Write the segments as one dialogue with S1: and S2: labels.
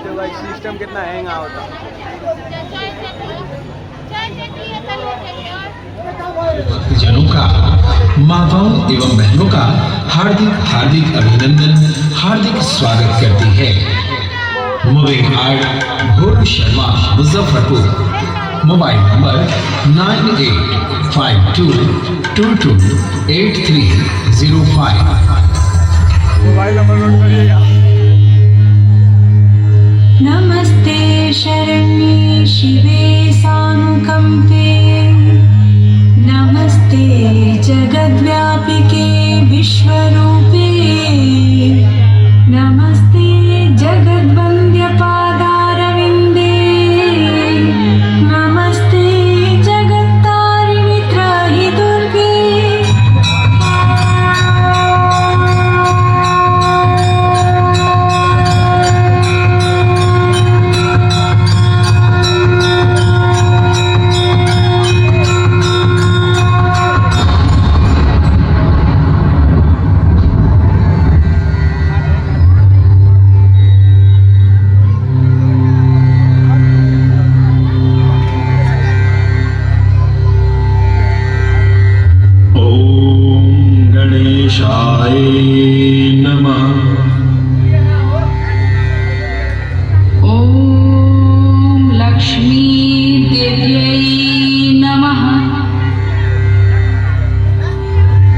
S1: देखते हो भाई सिस्टम कितना हैंग होता।
S2: भक्तजनों का, माताओं एवं बहनों का हार्दिक हार्दिक अभिनंदन, हार्दिक स्वागत करती है moving art Bholu Sharma Muzaffarpur. Mobile number 9852228305।
S1: Mobile number note करिएगा।
S3: नमस्ते शरण्ये शिवे सानुकंपे, नमस्ते जगद्व्यापिके विश्वरूपे, नमस्ते जगद्वन्द्य पादारविन्दे, नमस्ते जगत्तारिणि त्राहि दुर्गे।
S2: गणेशाय नमः।
S3: ॐ लक्ष्मी देव्यै नमः।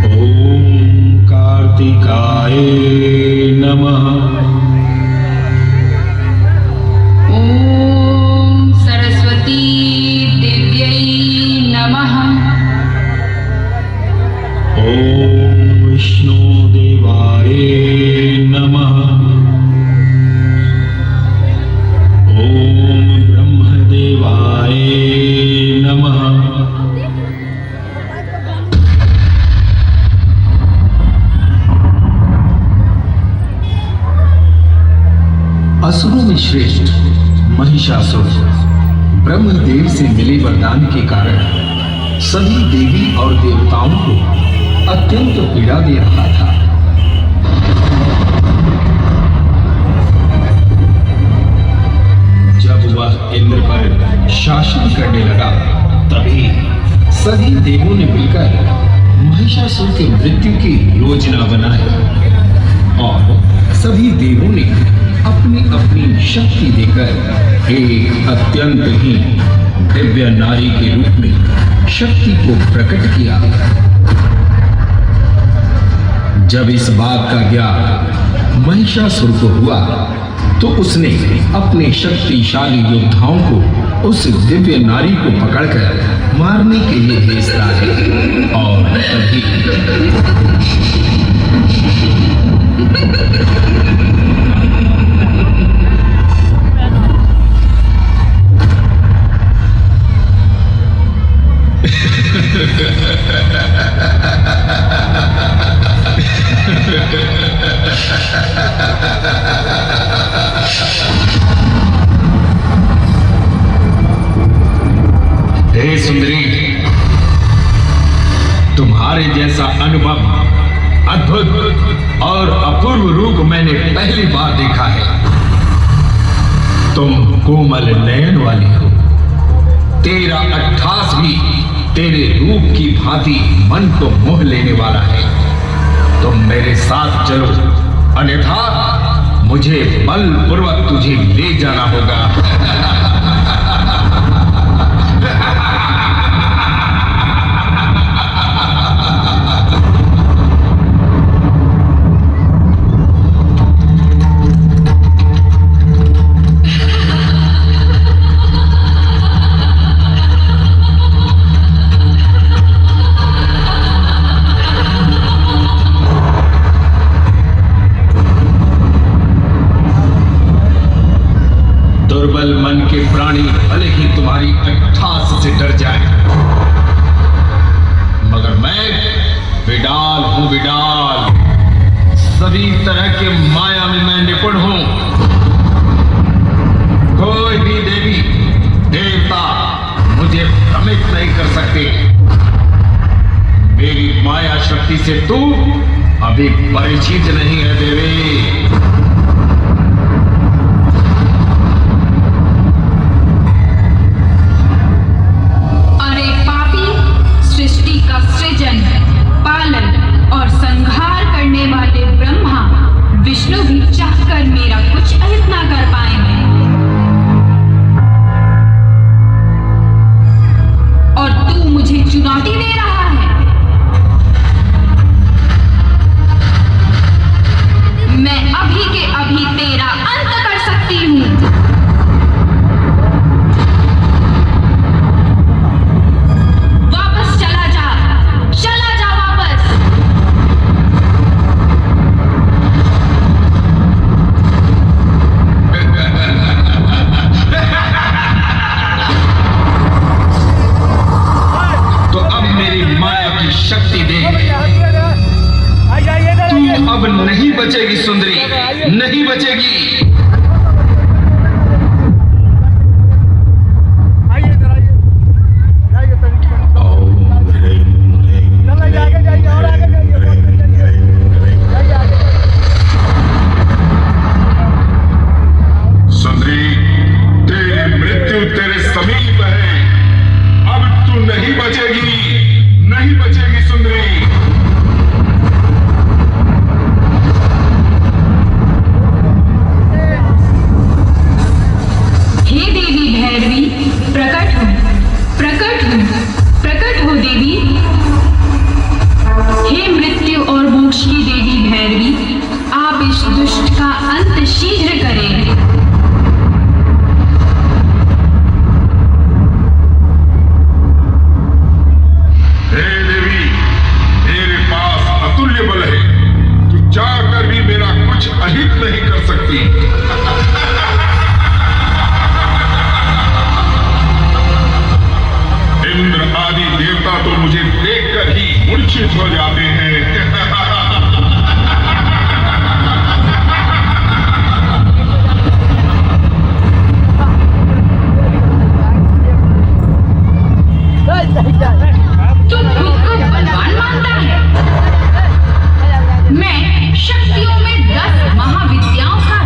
S2: ॐ कार्तिकाय नमः।
S3: ॐ सरस्वती देव्यै नमः।
S2: ॐ विष्णुदेवाय नमः। ॐ ब्रह्मदेवाय नमः। असुरों में श्रेष्ठ महिषासुर ब्रह्मदेव से मिले वरदान के कारण सभी देवी और देवताओं को अत्यंत पीड़ा दे रहा था। जब वह इंद्र पर शासन करने लगा तभी सभी देवों ने मिलकर महिषासुर की मृत्यु की योजना बनाई और सभी देवों ने अपनी अपनी शक्ति देकर एक अत्यंत ही दिव्य नारी के रूप में शक्ति को प्रकट किया। जब इस बात का ज्ञान महिषासुर को हुआ तो उसने अपने शक्तिशाली योद्धाओं को उस दिव्य नारी को पकड़कर मारने के लिए भेज डाले और तभी हे सुंदरी, तुम्हारे जैसा अनुभव, अद्भुत और अपूर्व रूप मैंने पहली बार देखा है। तुम कोमल नयन वाली हो, तेरा अट्ठास भी तेरे रूप की भांति मन को मोह लेने वाला है। तुम मेरे साथ चलो, अन्यथा मुझे बलपूर्वक तुझे ले जाना होगा। दुर्बल मन के प्राणी भले ही तुम्हारी अट्ठास से डर जाए, मगर मैं विडाल हूं, विडाल। सभी तरह के माया में मैं निपुण हूं। कोई भी देवी देवता मुझे भ्रमित नहीं कर सकते। मेरी माया शक्ति से तू अभी परिचित नहीं है देवी। बचेगी।
S1: आइए इधर आइए, जाइए तनिक।
S2: ओम ह्रीं ह्रीं
S1: चलो आगे जाइए और आगे जाइए, जाइए आगे।
S2: सुंदरी, तेरी मृत्यु तेरे समीप है। अब तू नहीं बचेगी, नहीं बचेगी सुंदरी।
S3: हे देवी भैरवी, प्रकट हो, प्रकट हो, प्रकट हो देवी। हे मृत्यु और मोक्ष की देवी भैरवी, आप इस दुष्ट का अंत शीघ्र करें।
S2: हे देवी, मेरे पास अतुल्य बल है। तू चाहकर भी मेरा कुछ अहित नहीं कर सकती। इंद्र आदि देवता तो मुझे देखकर ही मूर्छित हो जाते हैं।
S3: तू खुद को बलवान मानता है? मैं शक्तियों में 10 महाविद्याओं का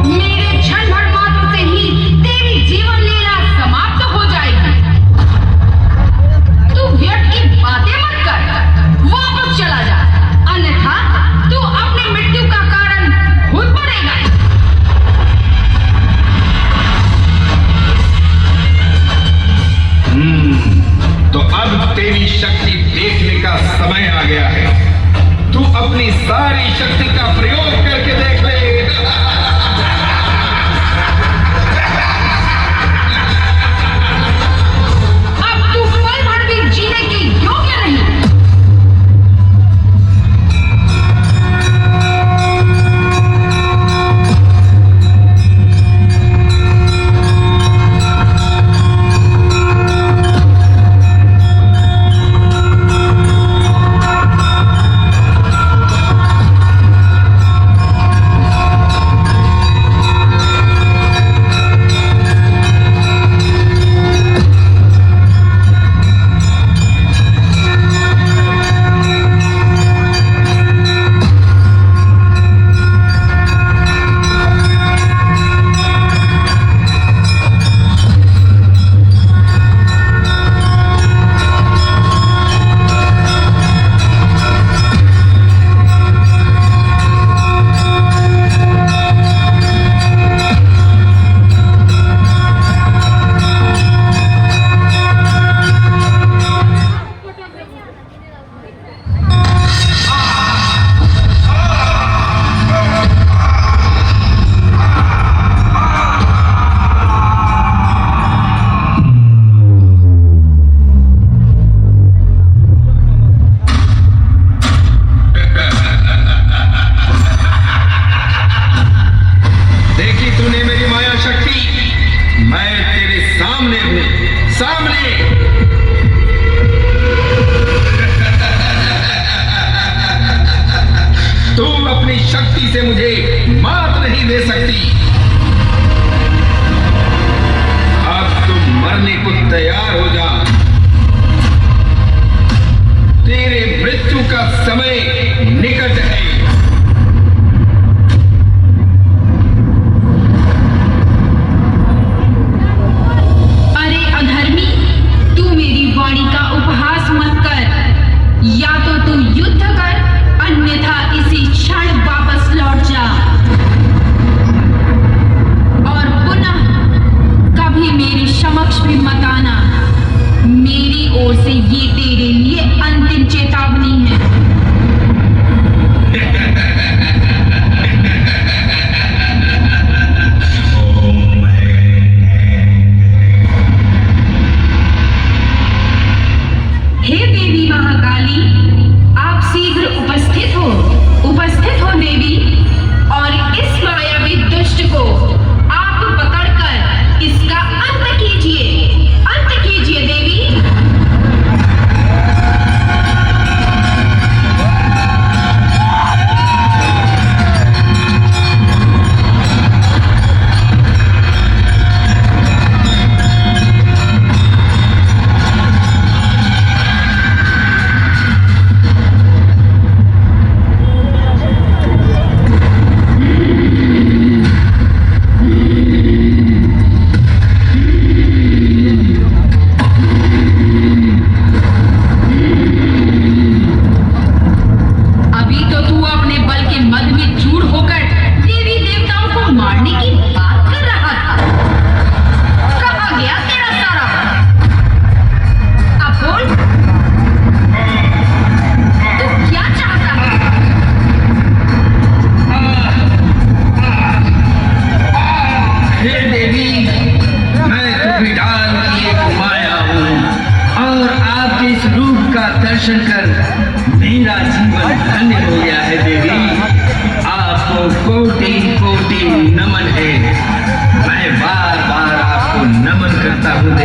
S3: मेरे क्षण भर मात्र से ही तेरी जीवन लीला समाप्त हो जाएगी। तू व्यर्थ की बातें मत कर, वापस चला जा, अन्यथा तू अपनी मृत्यु का कारण खुद बनेगा।
S2: तो अब तेरी शक्ति देखने का समय आ गया है। तू अपनी सारी शक्ति का प्रयोग करके देख ले।
S3: अब तू पल भर भी जीने के योग्य नहीं।
S2: से मुझे मात नहीं दे सकती। अब तुम मरने को तैयार हो जा। तेरे मृत्यु का समय निकट है।
S3: अरे अधर्मी, तू मेरी वाणी का उपहास मत कर। या तो तू युद्ध कर, अन्यथा इसी क्षण वापस लौट जा और पुनः कभी मेरे समक्ष भी मत आना। मेरी ओर से ये तेरे लिए अंतिम चेतावनी है।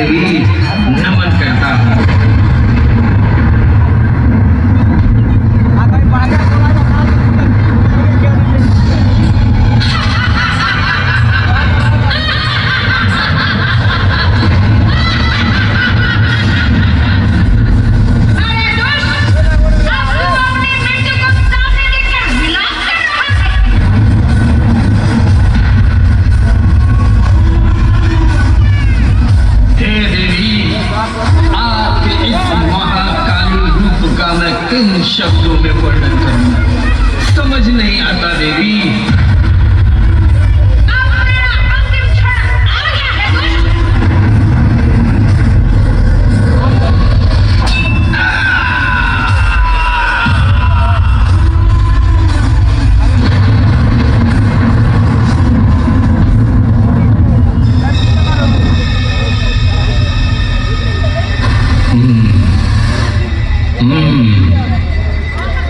S2: देवी नमन करता हूँ। किन शब्दों में वर्णन करूं, समझ नहीं आता देवी।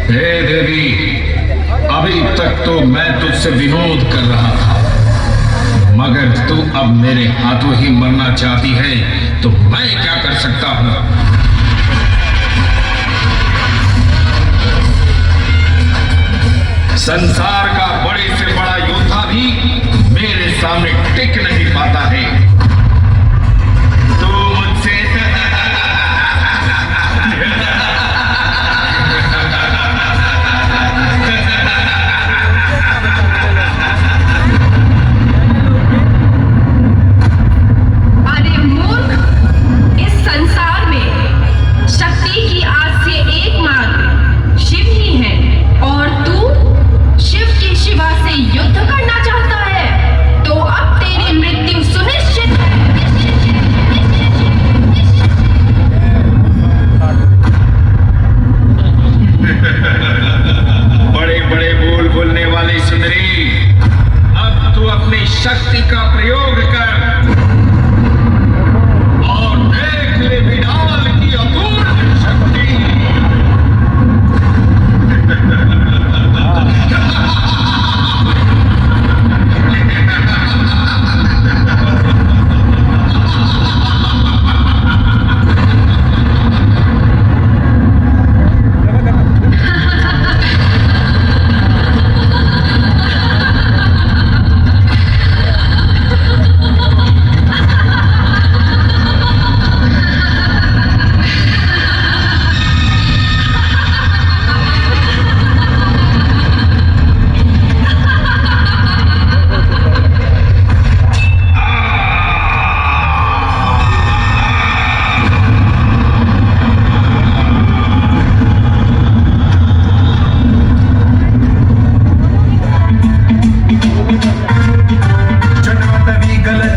S2: हे देवी, अभी तक तो मैं तुझसे विनोद कर रहा था, मगर तू अब मेरे हाथों ही मरना चाहती है तो मैं क्या कर सकता हूं? संसार का बड़े से बड़ा योद्धा भी मेरे सामने टिक नहीं पाता है। तू मुझसे
S3: युद्ध करना चाहता है तो अब तेरी मृत्यु सुनिश्चित है।
S2: बड़े बड़े बोल बोलने वाली सुंदरी, अब तू अपनी शक्ति का प्रयोग कर और देख ले विडाल की अपूर्व शक्ति।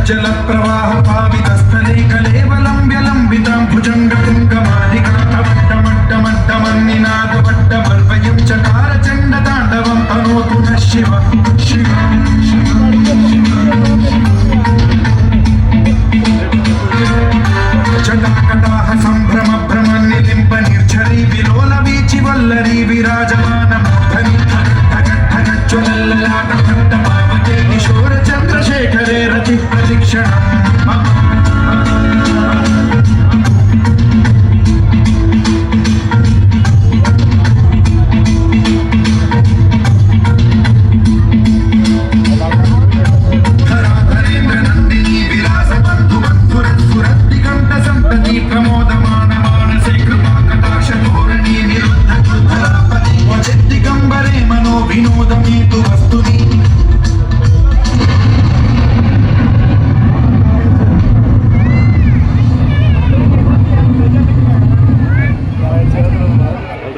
S1: जल प्रवाह पावितस्थले कलेवलंब्य लंबितां भुजंगतुंगमालिकाट्टमट्टमट्टमन्निनादपट्टमर्वयं चकार चण्डताण्डवं तनोतु नः शिव शिव जटाकटाह सम्भ्रम भ्रमन्निलिम्ब निर्झरी विलोल वीचि वल्लरी विराजमानमूर्धनि ज्वलल्ललाटपट्टपावके किशोर चन्द्रशेखरे रति प्रशिक्षणम्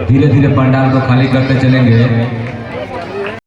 S4: धीरे धीरे पंडाल को खाली करते चलेंगे।